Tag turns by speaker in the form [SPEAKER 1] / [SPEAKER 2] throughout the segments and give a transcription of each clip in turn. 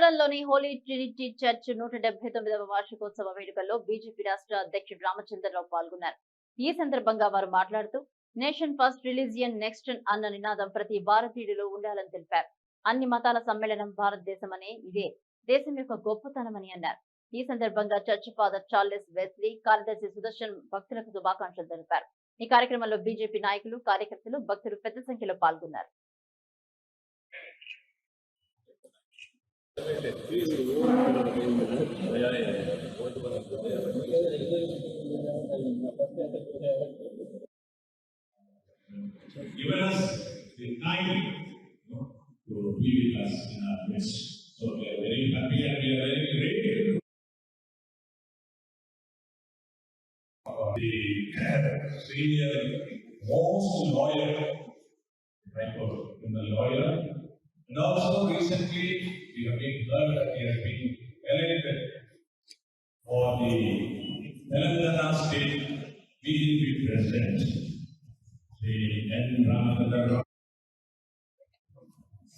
[SPEAKER 1] పోలవరంలోని Holi trinity church 179వ వార్షికోత్సవ వేడుకల్లో BJP రాష్ట్ర అధ్యక్షుడు రామచంద్రరావు పాల్గొన్నారు. ఈ సందర్భంగా వారు మాట్లాడుతూ నేషన్ ఫస్ట్ రిలీజియన్ నెక్స్ట్ అన్న నినాదం ప్రతి భారతీయుడిలో ఉండాలని తెలిపారు. అన్ని మతాల సమ్మేళనం భారతదేశమనే ఇదే దేశం యొక్క గొప్పతనమని అన్నారు. ఈ సందర్భంగా చర్చ్ ఫాదర్ చార్లెస్ వెస్లీ, కార్యదర్శి సుదర్శన్ భక్తులకు శుభాకాంక్షలు తెలిపారు. ఈ కార్యక్రమంలో బీజేపీ నాయకులు, కార్యకర్తలు, భక్తులు పెద్ద సంఖ్యలో పాల్గొన్నారు.
[SPEAKER 2] Given us the time to be with us in our midst. So we are very happy and we are very grateful. The senior, most loyal, the lawyer, and also recently we have been heard that he has been elected for the Telangana State BJP President.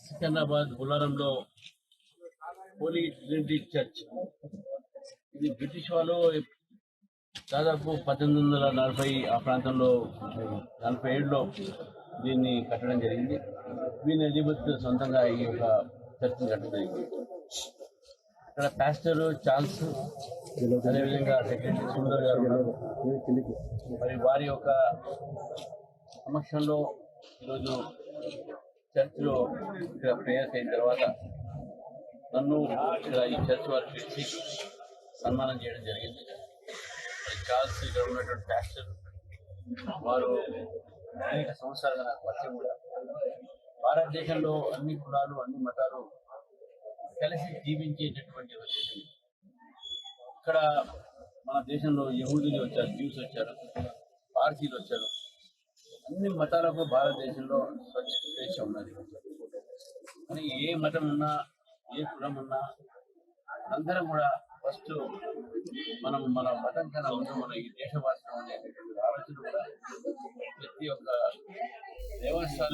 [SPEAKER 3] Secunderabad బుల్లారంలో holy trinity church ఇది British వాళ్ళు దాదాపు 1840 ఆ ప్రాంతంలో 47లో దీన్ని కట్టడం జరిగింది. Queen Elizabeth సొంతంగా ఈ యొక్క చర్చిని కట్టడం జరిగింది. ఇక్కడ పాస్టర్ చార్ల్స్, అదేవిధంగా సెక్రటరీ సుందర్ గారు ఉన్నారు. మరి వారి యొక్క సమక్షంలో ఈరోజు చర్చ్లో ఇక్కడ ప్రేయర్స్ అయిన తర్వాత నన్ను ఇక్కడ ఈ చర్చ్ వారు పిలిచి సన్మానం చేయడం జరిగింది. చార్ల్స్ ఇక్కడ ఉన్నటువంటి పాస్టర్ వారు అనేక సంవత్సరాలుగా నాకు పరిచయం కూడా. భారతదేశంలో అన్ని కులాలు, అన్ని మతాలు కలిసి జీవించేటటువంటి దేశం. ఇక్కడ మన దేశంలో యహూదులు వచ్చారు, జ్యూస్ వచ్చారు, పార్సీలు వచ్చారు. అన్ని మతాలకు భారతదేశంలో స్వేచ్ఛ ఉన్నది. కానీ ఏ మతం ఉన్నా, ఏ కులం ఉన్నా అందరం కూడా ఫస్ట్ మన మతం కన్నా ముందు మన ఈ దేశవాసులు అనేటటువంటి ఆలోచన కూడా ప్రతి ఒక్క దేవస్థానం